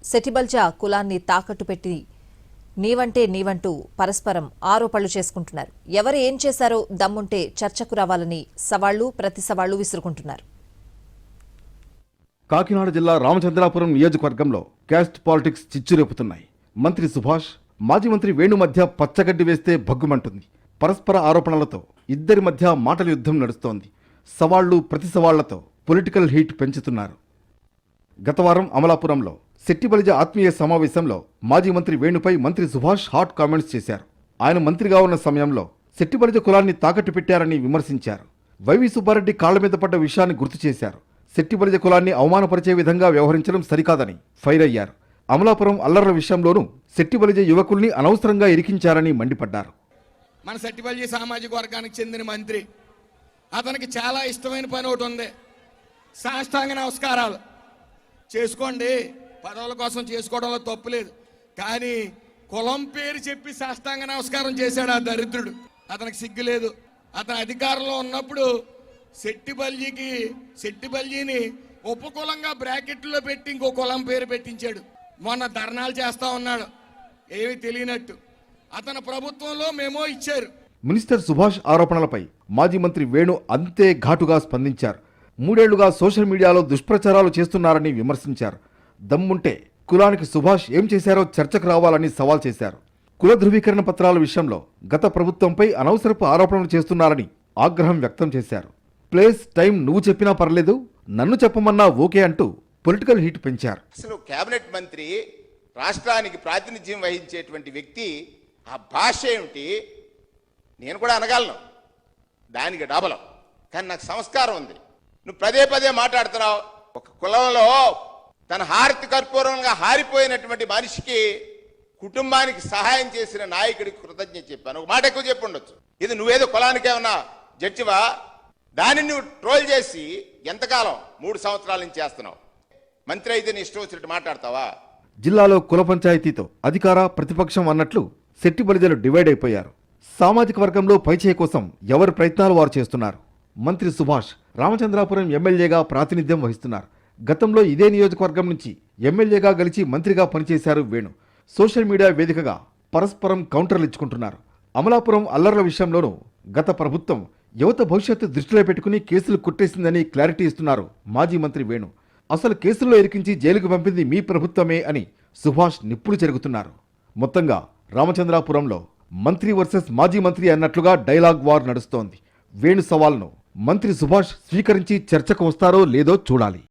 సెటిబల్జా కులాన్ని తాకట్టు పెట్టి నీవంటే నీవంటూ పరస్పరం ఆరోపణలు చేసుకుంటున్నారు. ఎవరు ఏం చేశారో దమ్ముంటే చర్చకు రావాలని సవాళ్లు ప్రతి సవాళ్లు విసురుకుంటున్నారు. కాకినాడ జిల్లా రామచంద్రాపురం నియోజకవర్గంలో క్యాస్ట్ పాలిటిక్స్ చిచ్చురేపుతున్నాయి. మంత్రి సుభాష్, మాజీ మంత్రి వేణు మధ్య పచ్చగడ్డి వేస్తే భగ్గుమంటుంది. పరస్పర ఆరోపణలతో ఇద్దరి మధ్య మాటల యుద్ధం నడుస్తోంది. సవాళ్లు ప్రతి సవాళ్లతో పొలిటికల్ హీట్ పెంచుతున్నారు. గతవారం అమలాపురంలో సెట్టిబలిజ ఆత్మీయ సమావేశంలో మాజీ మంత్రి వేణుపై మంత్రి సుభాష్ హాట్ కామెంట్స్ చేశారు. ఆయన మంత్రిగా ఉన్న సమయంలో సెట్టిబలిజ కులాన్ని తాకట్టు పెట్టారని విమర్శించారు. వైవి సుబ్బారెడ్డి కాళ్ల మీద పడ్డ విషయాన్ని గుర్తు చేశారు. సెట్టిబలిజ కులాన్ని అవమానపరిచే విధంగా వ్యవహరించడం సరికాదని ఫైర్ అయ్యారు. అమలాపురం అల్లర్ల విషయంలోనూ సెట్టిబలిజ యువకుల్ని అనవసరంగా ఇరికించారని మండిపడ్డారు. మన సెట్టిబలిజ సామాజిక వర్గానికి చెందిన మంత్రి, అతనికి చాలా ఇష్టమైన పని ఒకటి ఉంది, సాష్టాంగ నమస్కారాలు చేసుకోండి. పదవుల కోసం చేసుకోవడంలో తప్పు లేదు, కానీ కులం పేరు చెప్పి సాష్టాంగ నమస్కారం చేశాడు ఆ దరిద్రుడు. అతనికి సిగ్గు లేదు. అతను అధికారంలో ఉన్నప్పుడు సెట్టిబల్జీని ఉపకులంగా బ్రాకెట్లో పెట్టి ఇంకో కులం పేరు పెట్టించాడు. మొన్న ధర్నాలు చేస్తా ఉన్నాడు ఏమీ తెలియనట్టు. అతని ప్రభుత్వంలో మేమో ఇచ్చారు. మినిస్టర్ సుభాష్ ఆరోపణలపై మాజీ మంత్రి వేణు అంతే ఘాటుగా స్పందించారు. 3 ఏళ్లుగా సోషల్ మీడియాలో దుష్ప్రచారాలు చేస్తున్నారని విమర్శించారు. దమ్ముంటే కులానికి సుభాష్ ఏం చేశారో చర్చకు రావాలని సవాల్ చేశారు. కుల ధృవీకరణ పత్రాల విషయంలో గత ప్రభుత్వంపై అనవసరపు ఆరోపణలు చేస్తున్నారని ఆగ్రహం వ్యక్తం చేశారు. ప్లేస్ టైం నువ్వు చెప్పినా పర్లేదు, నన్ను చెప్పమన్నా ఓకే అంటూ పొలిటికల్ హీట్ పెంచారు. అసలు కేబినెట్ మంత్రి, రాష్ట్రానికి ప్రాతినిధ్యం వహించేటువంటి వ్యక్తి ఆ భాష ఏమిటి నేను కూడా అనగలను, దానికి డబలం. కానీ నాకు సంస్కారం ఉంది. నువ్వు పదే పదే మాట్లాడుతున్నావు. ఒక కులంలో తన హారతి కర్పూరంగా హారిపోయినటువంటి మనిషికి, కుటుంబానికి సహాయం చేసిన నాయకుడికి కృతజ్ఞత చెప్పాను. ఒక మాట ఎక్కువ చెప్పి ఉండొచ్చు. ఇది నువ్వేదో కులానికి ఏమన్నా జడ్జివా? దాన్ని నువ్వు ట్రోల్ చేసి ఎంతకాలం 3 సంవత్సరాల నుంచి చేస్తున్నావు. మంత్రి అయితే నీ ఇష్టం వచ్చినట్టు మాట్లాడతావా? జిల్లాలో కుల పంచాయతీతో అధికార ప్రతిపక్షం అన్నట్లు సెట్టిబలిజలు డివైడ్ అయిపోయారు. సామాజిక వర్గంలో పైచేయ కోసం ఎవరి ప్రయత్నాలు వారు చేస్తున్నారు. మంత్రి సుభాష్ రామచంద్రాపురం ఎమ్మెల్యేగా ప్రాతినిధ్యం వహిస్తున్నారు. గతంలో ఇదే నియోజకవర్గం నుంచి ఎమ్మెల్యేగా గెలిచి మంత్రిగా పనిచేశారు వేణు. సోషల్ మీడియా వేదికగా పరస్పరం కౌంటర్లు ఇచ్చుకుంటున్నారు. అమలాపురం అల్లర్ల విషయంలోనూ గత ప్రభుత్వం యువత భవిష్యత్తు దృష్టిలో పెట్టుకుని కేసులు కుట్టేసిందని క్లారిటీ ఇస్తున్నారు మాజీ మంత్రి వేణు. అసలు కేసుల్లో ఇరికించి జైలుకు పంపింది మీ ప్రభుత్వమే అని సుభాష్ నిప్పులు చెరుగుతున్నారు. మొత్తంగా రామచంద్రాపురంలో మంత్రి వర్సెస్ మాజీ మంత్రి అన్నట్లుగా డైలాగ్ వార్ నడుస్తోంది. వేణు సవాల్ను మంత్రి సుభాష్ స్వీకరించి చర్చకు వస్తారో లేదో చూడాలి.